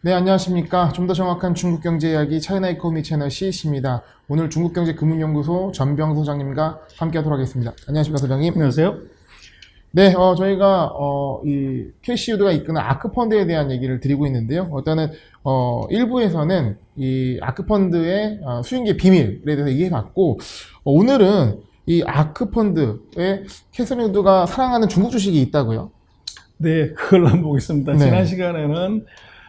네, 안녕하십니까. 좀 더 정확한 중국 경제 이야기 차이나 이코노미 채널 CEC입니다. 오늘 중국경제금융연구소 전병 소장님과 함께 하도록 하겠습니다. 안녕하십니까, 소장님. 안녕하세요. 네, 저희가, 이 캐시우드가 이끄는 아크펀드에 대한 얘기를 드리고 있는데요. 일단은, 일부에서는 이 아크펀드의 수익의 비밀에 대해서 얘기해봤고, 오늘은 이 아크펀드에 캐서린우드가 사랑하는 중국 주식이 있다고요? 네, 그걸 한번 보겠습니다. 네. 지난 시간에는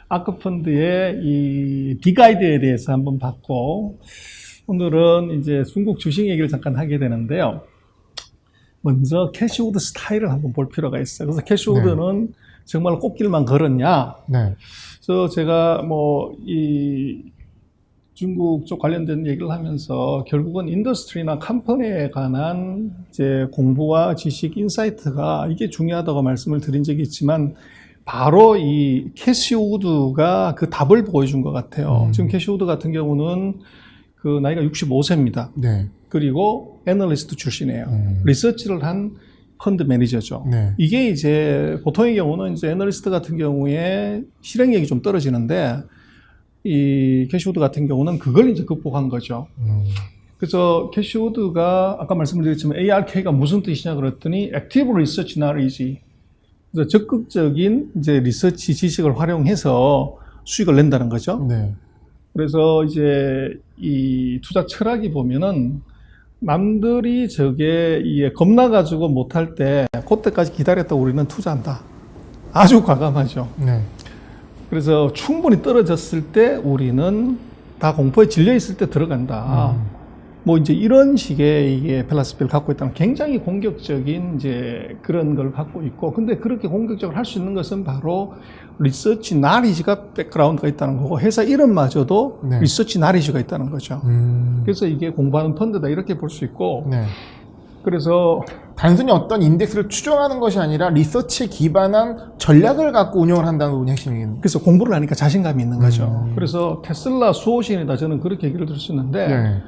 아크펀드의 이 빅아이디어에 대해서 한번 봤고, 오늘은 이제 중국 주식 얘기를 잠깐 하게 되는데요. 먼저 캐시우드 스타일을 한번 볼 필요가 있어요. 그래서 캐시우드는 정말 꽃길만 걸었냐? 네. 그래서 제가 이 중국 쪽 관련된 얘기를 하면서 결국은 인더스트리나 컴퍼니에 관한 이제 공부와 지식, 인사이트가 이게 중요하다고 말씀을 드린 적이 있지만 바로 이 캐시우드가 그 답을 보여준 것 같아요. 지금 캐시우드 같은 경우는 그 나이가 65세입니다. 네. 그리고 애널리스트 출신이에요. 리서치를 한 펀드 매니저죠. 네. 이게 이제 보통의 경우는 이제 애널리스트 같은 경우에 실행력이 좀 떨어지는데 이 캐시우드 같은 경우는 그걸 이제 극복한 거죠. 그래서 캐시우드가 아까 말씀드렸지만 ARK가 무슨 뜻이냐 그랬더니 Active Research Knowledge. 그래서 적극적인 이제 리서치 지식을 활용해서 수익을 낸다는 거죠. 네. 그래서 이제 이 투자 철학이 보면은 남들이 저게 이게 겁나가지고 못할 때 그때까지 기다렸다 우리는 투자한다. 아주 과감하죠. 네. 그래서 충분히 떨어졌을 때 우리는 다 공포에 질려 있을 때 들어간다. 뭐 이제 이런 식의 이게 필라스피를 갖고 있다는 굉장히 공격적인 이제 그런 걸 갖고 있고, 근데 그렇게 공격적으로 할 수 있는 것은 바로 리서치 나리지가 백그라운드가 있다는 거고, 회사 이름마저도 네. 리서치 나리지가 있다는 거죠. 그래서 이게 공부하는 펀드다 이렇게 볼 수 있고, 네. 그래서 단순히 어떤 인덱스를 추종하는 것이 아니라 리서치에 기반한 전략을 갖고 운영을 한다는 부분이 핵심이겠네요. 그래서 공부를 하니까 자신감이 있는 거죠. 그래서 테슬라 수호신이다 저는 그렇게 얘기를 들을 수 있는데, 네.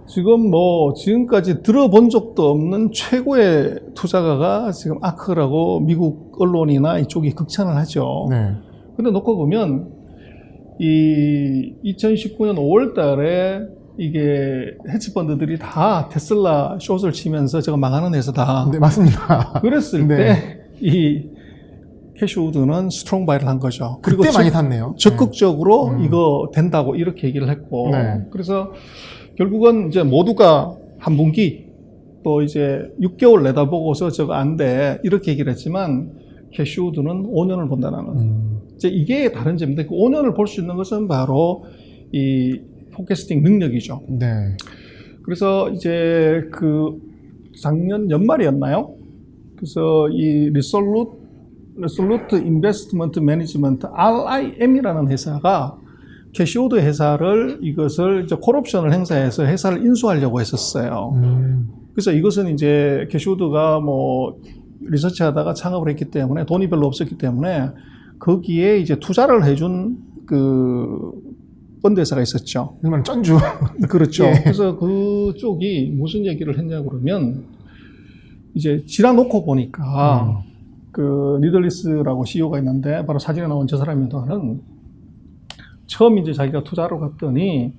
지금 지금까지 들어본 적도 없는 최고의 투자가가 지금 아크라고 미국 언론이나 이쪽이 극찬을 하죠. 네. 근데 놓고 보면, 2019년 5월 달에 이게 헤지펀드들이 다 테슬라 숏을 치면서 저거 망하는 회사다. 네, 맞습니다. 그랬을 네. 때, 이 캐시우드는 스트롱 바이를 한 거죠. 그리고 그때 많이 샀네요. 적극적으로 이거 된다고 이렇게 얘기를 했고, 네. 그래서 결국은 이제 모두가 한 분기 또 이제 6개월 내다보고서 저거 안 돼 이렇게 얘기를 했지만 캐시우드는 5년을 본다는 이제 이게 다른 점인데, 그 5년을 볼 수 있는 것은 바로 이 포캐스팅 능력이죠. 네. 그래서 이제 그 작년 연말이었나요? 그래서 이 리솔루트 인베스트먼트 매니지먼트 RIM이라는 회사가 캐시우드 회사를 이것을 이제 콜옵션을 행사해서 회사를 인수하려고 했었어요. 그래서 이것은 이제 캐시우드가 리서치 하다가 창업을 했기 때문에 돈이 별로 없었기 때문에 거기에 이제 투자를 해준 그 펀드 회사가 있었죠. 그러면 쩐주. 그렇죠. 예. 그래서 그쪽이 무슨 얘기를 했냐 그러면 이제 지나놓고 보니까 그 니들리스라고 CEO가 있는데 바로 사진에 나온 저 사람입니다는 처음 이제 자기가 투자로 갔더니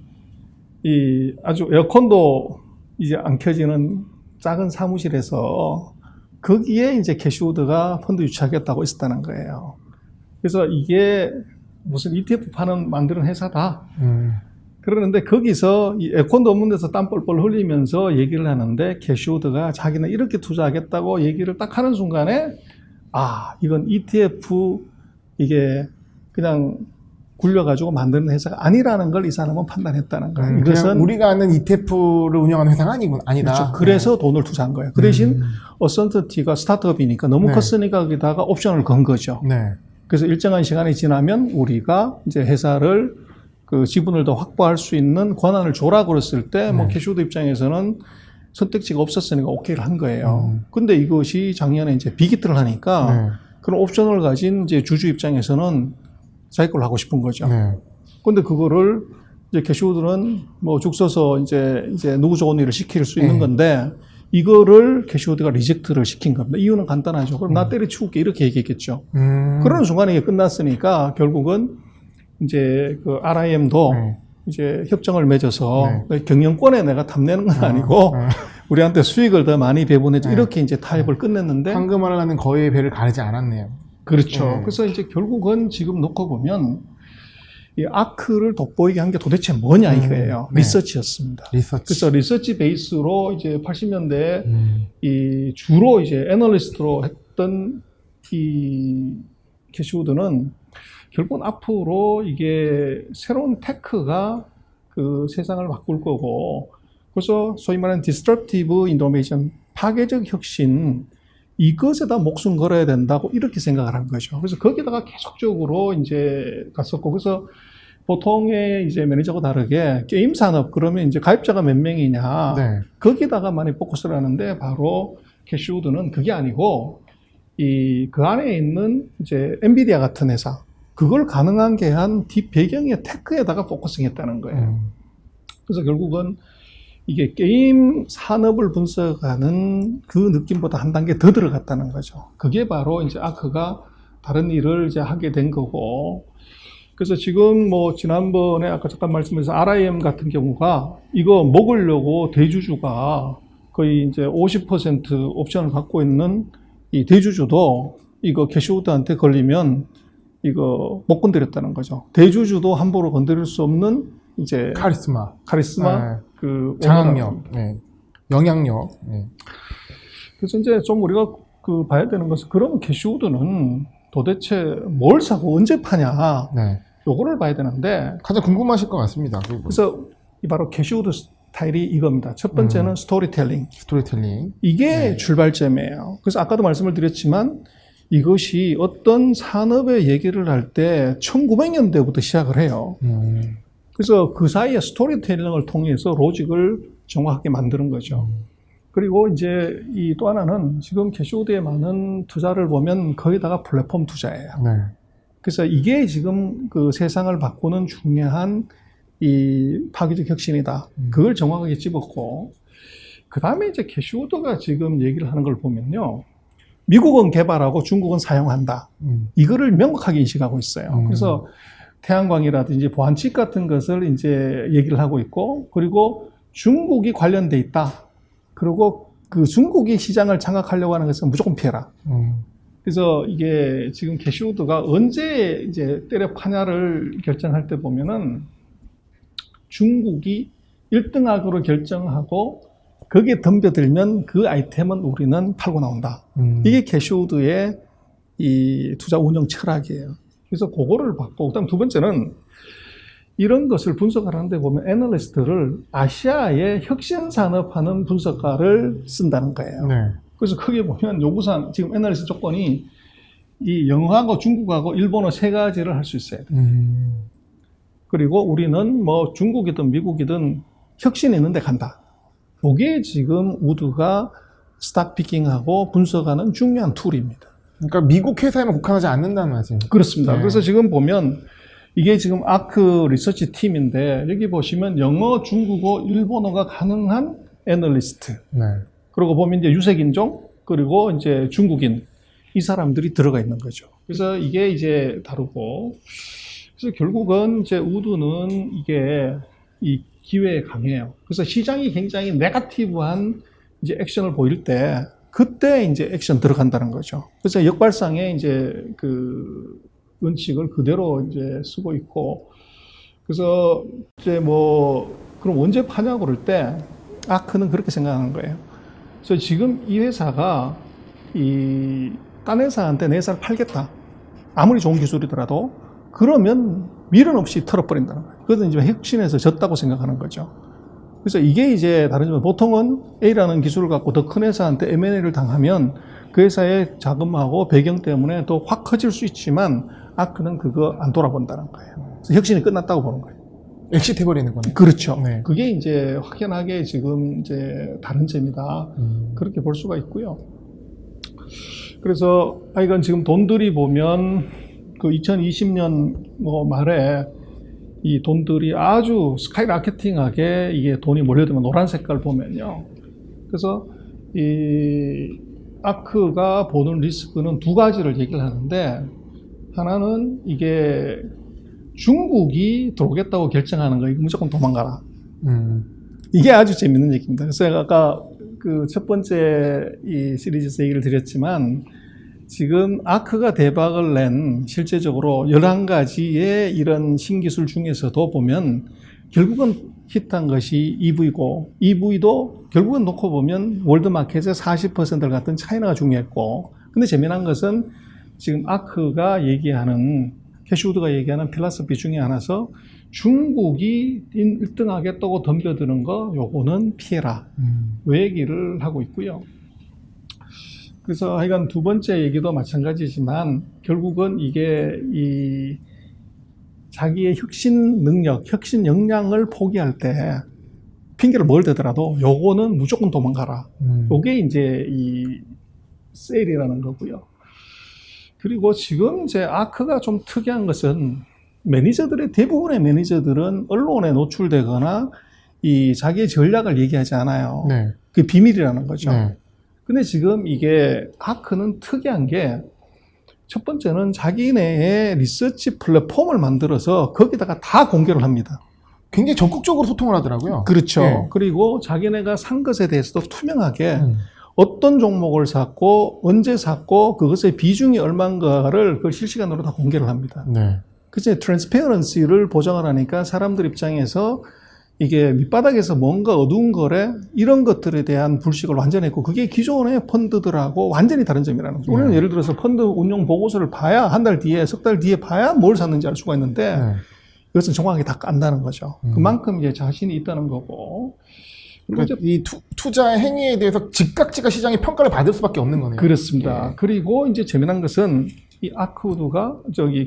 이 아주 에어컨도 이제 안 켜지는 작은 사무실에서 거기에 이제 캐시우드가 펀드 유치하겠다고 있었다는 거예요. 그래서 이게 무슨 ETF 만드는 회사다. 그러는데 거기서 이 에어컨도 없는 데서 땀 뻘뻘 흘리면서 얘기를 하는데 캐시우드가 자기는 이렇게 투자하겠다고 얘기를 딱 하는 순간에 이건 ETF 이게 그냥 굴려가지고 만드는 회사가 아니라는 걸 이 사람은 판단했다는 거예요. 이것은 우리가 아는 ETF를 운영하는 회사가 아니다. 그렇죠. 그래서 돈을 투자한 거예요. 그 대신 어선트티가 스타트업이니까 너무 컸으니까 거기다가 옵션을 건 거죠. 네. 그래서 일정한 시간이 지나면 우리가 이제 회사를 그 지분을 더 확보할 수 있는 권한을 줘라 그랬을 때 캐시우드 입장에서는 선택지가 없었으니까 오케이를 한 거예요. 근데 이것이 작년에 이제 빅히트를 하니까 그런 옵션을 가진 이제 주주 입장에서는 자기 걸로 하고 싶은 거죠. 네. 근데 그거를 이제 캐시우드는 죽 써서 이제 누구 좋은 일을 시킬 수 있는 건데 이거를 캐시우드가 리젝트를 시킨 겁니다. 이유는 간단하죠. 그럼 나 때려치울게 이렇게 얘기했겠죠. 그러는 순간에 이게 끝났으니까 결국은 이제 그 RIM도 네. 이제 협정을 맺어서 네. 경영권에 내가 탐내는 건 아니고 우리한테 수익을 더 많이 배분해줘 네. 이렇게 이제 타협을 끝냈는데 황금알을 하는 거의 배를 가르지 않았네요. 그렇죠. 네. 그래서 이제 결국은 지금 놓고 보면 이 아크를 돋보이게 한 게 도대체 뭐냐 이거예요. 네. 리서치였습니다. 리서치. 그래서 리서치 베이스로 이제 80년대에 이 주로 이제 애널리스트로 했던 이 캐시우드는 결국은 앞으로 이게 새로운 테크가 그 세상을 바꿀 거고, 그래서 소위 말하는 disruptive innovation, 파괴적 혁신, 이것에다 목숨 걸어야 된다고 이렇게 생각을 한 거죠. 그래서 거기다가 계속적으로 이제 갔었고, 그래서 보통의 이제 매니저하고 다르게 게임 산업 그러면 이제 가입자가 몇 명이냐, 네. 거기다가 많이 포커스를 하는데 바로 캐시우드는 그게 아니고 그 안에 있는 이제 엔비디아 같은 회사, 그걸 가능하게 한 뒷배경의 테크에다가 포커싱했다는 거예요. 그래서 결국은 이게 게임 산업을 분석하는 그 느낌보다 한 단계 더 들어갔다는 거죠. 그게 바로 이제 아크가 다른 일을 이제 하게 된 거고. 그래서 지금 뭐 지난번에 아까 잠깐 말씀드린 RIM 같은 경우가 이거 먹으려고 대주주가 거의 이제 50% 옵션을 갖고 있는 이 대주주도 이거 캐시우드한테 걸리면 이거 못 건드렸다는 거죠. 대주주도 함부로 건드릴 수 없는 이제 카리스마. 카리스마, 네. 그 장악력, 네. 영향력. 네. 그래서 이제 좀 우리가 그 봐야 되는 것은 그러면 캐시우드는 도대체 뭘 사고 언제 파냐, 네. 요거를 봐야 되는데, 가장 궁금하실 것 같습니다. 그래서 이 바로 캐시우드 스타일이 이겁니다. 첫 번째는 스토리텔링. 스토리텔링. 이게 네. 출발점이에요. 그래서 아까도 말씀을 드렸지만 이것이 어떤 산업의 얘기를 할 때 1900년대부터 시작을 해요. 그래서 그 사이에 스토리텔링을 통해서 로직을 정확하게 만드는 거죠. 그리고 이제 이 또 하나는 지금 캐시우드의 많은 투자를 보면 거의다가 플랫폼 투자예요. 네. 그래서 이게 지금 그 세상을 바꾸는 중요한 이 파괴적 혁신이다. 그걸 정확하게 집었고, 그 다음에 이제 캐시우드가 지금 얘기를 하는 걸 보면요. 미국은 개발하고 중국은 사용한다. 이거를 명확하게 인식하고 있어요. 그래서 태양광이라든지 보안칩 같은 것을 이제 얘기를 하고 있고, 그리고 중국이 관련돼 있다. 그리고 그 중국이 시장을 장악하려고 하는 것은 무조건 피해라. 그래서 이게 지금 캐시우드가 언제 이제 때려 파냐를 결정할 때 보면은 중국이 1등학으로 결정하고 거기에 덤벼들면 그 아이템은 우리는 팔고 나온다. 이게 캐시우드의 이 투자 운영 철학이에요. 그래서 그거를 받고, 그다음 두 번째는 이런 것을 분석하는데 보면 애널리스트를 아시아의 혁신 산업하는 분석가를 쓴다는 거예요. 네. 그래서 크게 보면 요구사항, 지금 애널리스트 조건이 이 영어하고 중국하고 일본어 세 가지를 할 수 있어야 돼요. 그리고 우리는 뭐 중국이든 미국이든 혁신이 있는데 간다. 그게 지금 우드가 스탁 피킹하고 분석하는 중요한 툴입니다. 그러니까 미국 회사에만 국한하지 않는다는 말씀. 그렇습니다. 네. 그래서 지금 보면 이게 지금 아크 리서치 팀인데 여기 보시면 영어, 중국어, 일본어가 가능한 애널리스트. 네. 그리고 보면 이제 유색인종, 그리고 이제 중국인, 이 사람들이 들어가 있는 거죠. 그래서 이게 이제 다르고, 그래서 결국은 이제 우드는 이게 이 기회에 강해요. 그래서 시장이 굉장히 네거티브한 이제 액션을 보일 때, 그때 이제 액션 들어간다는 거죠. 그래서 역발상에 이제 그 원칙을 그대로 이제 쓰고 있고, 그래서 이제 뭐, 그럼 언제 파냐고 그럴 때, 아크는 그렇게 생각하는 거예요. 그래서 지금 이 회사가 딴 회사한테 내 회사를 팔겠다. 아무리 좋은 기술이더라도 그러면 미련 없이 털어버린다는 거예요. 그것은 이제 혁신에서 졌다고 생각하는 거죠. 그래서 이게 이제 다른 점은 보통은 A라는 기술을 갖고 더 큰 회사한테 M&A를 당하면 그 회사의 자금하고 배경 때문에 더 확 커질 수 있지만 아크는 그거 안 돌아본다는 거예요. 그래서 혁신이 끝났다고 보는 거예요. 엑시트 해버리는 거네. 그렇죠. 네. 그게 이제 확연하게 지금 이제 다른 점이다. 그렇게 볼 수가 있고요. 그래서 이건 지금 돈들이 보면 그 2020년 뭐 말에 이 돈들이 아주 스카이라케팅하게 이게 돈이 몰려들면 노란 색깔 보면요. 그래서 이 아크가 보는 리스크는 두 가지를 얘기를 하는데, 하나는 이게 중국이 들어오겠다고 결정하는 거 이거 무조건 도망가라. 이게 아주 재밌는 얘기입니다. 그래서 제가 아까 그 첫 번째 이 시리즈에서 얘기를 드렸지만 지금 아크가 대박을 낸 실제적으로 11가지의 이런 신기술 중에서도 보면 결국은 히트한 것이 EV고 EV도 결국은 놓고 보면 월드마켓의 40%를 갖던 차이나가 중요했고 근데 재미난 것은 지금 아크가 얘기하는 캐시우드가 얘기하는 필라소피 중에 하나서 중국이 1등하겠다고 덤벼드는 거 요거는 피해라 요 얘기를 하고 있고요. 그래서 하여간 두 번째 얘기도 마찬가지지만 결국은 이게 이 자기의 혁신 능력, 혁신 역량을 포기할 때 핑계를 뭘 대더라도 요거는 무조건 도망가라. 요게 이제 이 세일이라는 거고요. 그리고 지금 이제 아크가 좀 특이한 것은 매니저들의 대부분의 매니저들은 언론에 노출되거나 이 자기의 전략을 얘기하지 않아요. 네. 그 비밀이라는 거죠. 네. 근데 지금 이게 아크는 특이한 게 첫 번째는 자기네의 리서치 플랫폼을 만들어서 거기다가 다 공개를 합니다. 굉장히 적극적으로 소통을 하더라고요. 그렇죠. 네. 그리고 자기네가 산 것에 대해서도 투명하게 어떤 종목을 샀고 언제 샀고 그것의 비중이 얼마인가를 그걸 실시간으로 다 공개를 합니다. 네. 그치, 트랜스페어런시를 보장을 하니까 사람들 입장에서 이게 밑바닥에서 뭔가 어두운 거래 이런 것들에 대한 불식을 완전히 했고 그게 기존의 펀드들하고 완전히 다른 점이라는 거죠. 우리는 예를 들어서 펀드 운용 보고서를 봐야 한 달 뒤에 석 달 뒤에 봐야 뭘 샀는지 알 수가 있는데 이것은 정확하게 다 깐다는 거죠. 그만큼 이제 자신이 있다는 거고. 그러니까 이 투자의 행위에 대해서 즉각 시장의 평가를 받을 수밖에 없는 거네요. 그렇습니다. 예. 그리고 이제 재미난 것은 이 아크우드가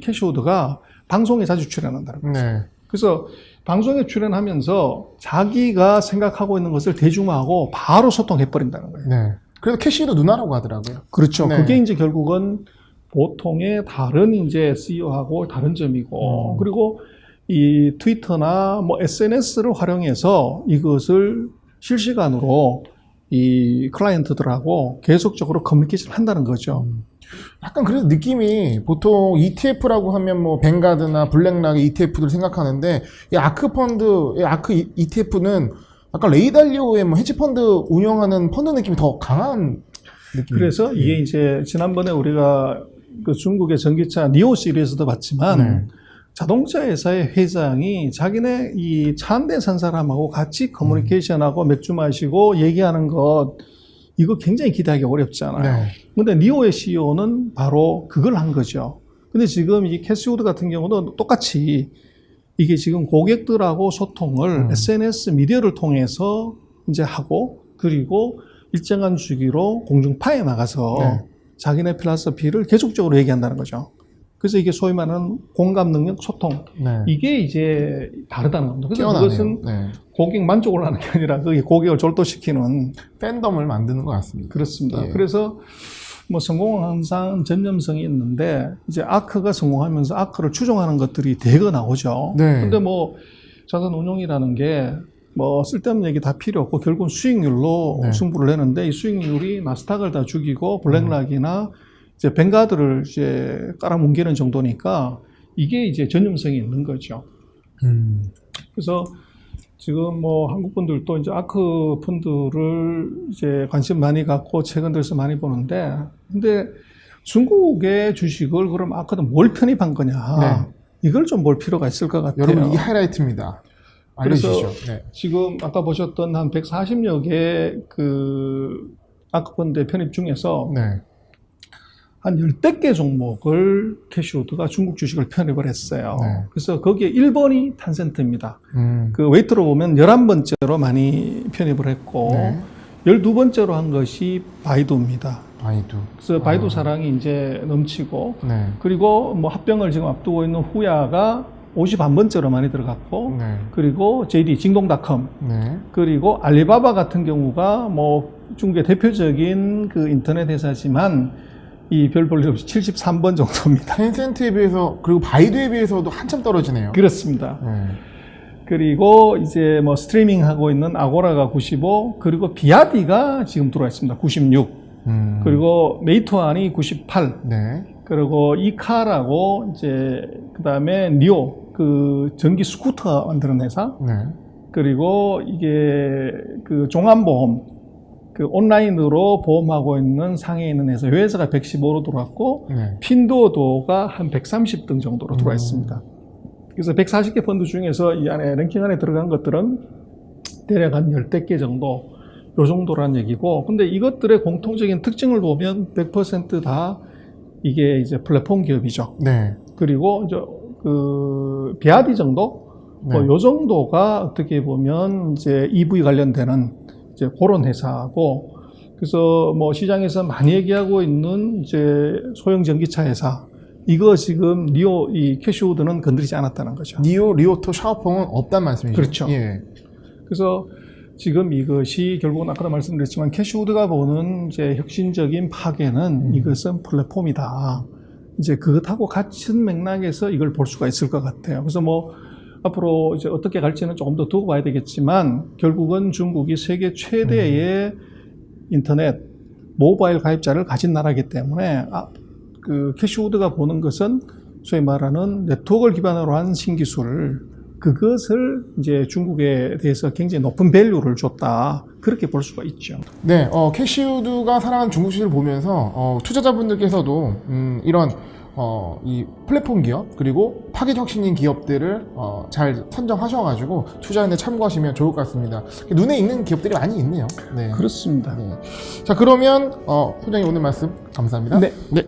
캐시우드가 방송에 자주 출연한다는 거죠. 네. 그래서 방송에 출연하면서 자기가 생각하고 있는 것을 대중화하고 바로 소통해버린다는 거예요. 네. 그래서 캐시도 누나라고 하더라고요. 그렇죠. 네. 그게 이제 결국은 보통의 다른 이제 CEO하고 다른 점이고, 그리고 이 트위터나 뭐 SNS를 활용해서 이것을 실시간으로 이 클라이언트들하고 계속적으로 커뮤니케이션을 한다는 거죠. 약간 그래서 느낌이 보통 ETF라고 하면 뭐 뱅가드나 블랙락의 ETF들 생각하는데 이 아크펀드, 아크 ETF는 약간 레이달리오의 뭐 헤지펀드 운영하는 펀드 느낌이 더 강한 느낌. 그래서 이게 이제 지난번에 우리가 그 중국의 전기차 니오 시리즈도 봤지만 자동차 회사의 회장이 자기네 이 차 한 대 산 사람하고 같이 커뮤니케이션하고 맥주 마시고 얘기하는 것 이거 굉장히 기대하기 어렵잖아요. 네. 근데 니오의 CEO는 바로 그걸 한 거죠. 근데 지금 이 캐시우드 같은 경우는 똑같이 이게 지금 고객들하고 소통을 SNS 미디어를 통해서 이제 하고 그리고 일정한 주기로 공중파에 나가서 자기네 필라소피를 계속적으로 얘기한다는 거죠. 그래서 이게 소위 말하는 공감 능력 소통. 네. 이게 이제 다르다는 겁니다. 그래서 뛰어나네요. 그것은 네. 고객 만족을 하는 게 아니라 그게 고객을 졸도시키는 팬덤을 만드는 것 같습니다. 그렇습니다. 예. 그래서 뭐 성공은 항상 전념성이 있는데 이제 아크가 성공하면서 아크를 추종하는 것들이 대거 나오죠. 네. 근데 뭐 자산 운용이라는 게 뭐 쓸데없는 얘기 다 필요 없고 결국은 수익률로 승부를 내는데 이 수익률이 나스닥을 다 죽이고 블랙락이나 이제 뱅가드를 이제 깔아뭉개는 정도니까 이게 이제 전념성이 있는 거죠. 그래서 지금 뭐 한국 분들도 이제 아크 펀드를 이제 관심 많이 갖고 최근 들어서 많이 보는데 근데 중국의 주식을 그럼 아크는 뭘 편입한 거냐 이걸 좀 볼 필요가 있을 것 같아요. 여러분 이게 하이라이트입니다. 알려주시죠. 그래서 지금 아까 보셨던 한 140여 개의 그 아크 펀드의 편입 중에서 한 10대 개 종목을 캐시우드가 중국 주식을 편입을 했어요. 그래서 거기에 1번이 탄센트입니다. 그 웨이트로 보면 11번째로 많이 편입을 했고 12번째로 한 것이 바이두입니다. 바이두. 그래서 바이두 사랑이 이제 넘치고 그리고 뭐 합병을 지금 앞두고 있는 후야가 51번째로 많이 들어갔고 그리고 JD 징동닷컴 그리고 알리바바 같은 경우가 뭐 중국의 대표적인 그 인터넷 회사지만 이 별 볼 일 없이 73번 정도입니다. 텐센트에 비해서 그리고 바이두에 비해서도 한참 떨어지네요. 그렇습니다. 그리고 이제 뭐 스트리밍 하고 있는 아고라가 95 그리고 비아디가 지금 들어와 있습니다. 96. 그리고 메이투안이 98. 네. 그리고 이카라고 이제 그다음에 니오 그 전기 스쿠터 만드는 회사. 네. 그리고 이게 그 종합보험 그 온라인으로 보험하고 있는 상해에 있는 회사, 이 회사가 115로 들어왔고 네. 핀도어도가 한 130등 정도로 들어와 있습니다. 그래서 140개 펀드 중에서 이 안에 랭킹 안에 들어간 것들은 대략 한 10대 개 정도, 요 정도란 얘기고, 근데 이것들의 공통적인 특징을 보면 100% 이게 이제 플랫폼 기업이죠. 네. 그리고 이제 그 비아디 정도, 네. 요 정도가 어떻게 보면 이제 EV 관련되는 이제 그런 회사고, 그래서 뭐 시장에서 많이 얘기하고 있는 이제 소형 전기차 회사, 이거 지금 리오 이 캐시우드는 건드리지 않았다는 거죠. 니오, 리오토, 샤오펑은 없단 말씀이죠. 그렇죠. 예. 그래서 지금 이것이 결국은 아까도 말씀드렸지만 캐시우드가 보는 이제 혁신적인 파괴는 이것은 플랫폼이다. 이제 그것하고 같은 맥락에서 이걸 볼 수가 있을 것 같아요. 그래서 뭐 앞으로 이제 어떻게 갈지는 조금 더 두고 봐야 되겠지만 결국은 중국이 세계 최대의 인터넷 모바일 가입자를 가진 나라이기 때문에 그 캐시우드가 보는 것은 소위 말하는 네트워크를 기반으로 한 신기술, 그것을 이제 중국에 대해서 굉장히 높은 밸류를 줬다, 그렇게 볼 수가 있죠. 네, 캐시우드가 살아가는 중국 시장을 보면서 투자자분들께서도 이런 이 플랫폼 기업 그리고 파괴 혁신인 기업들을 잘 선정하셔가지고 투자에 참고하시면 좋을 것 같습니다. 눈에 익는 기업들이 많이 있네요. 네. 그렇습니다. 네. 자, 그러면 소장님 오늘 말씀 감사합니다. 네. 네.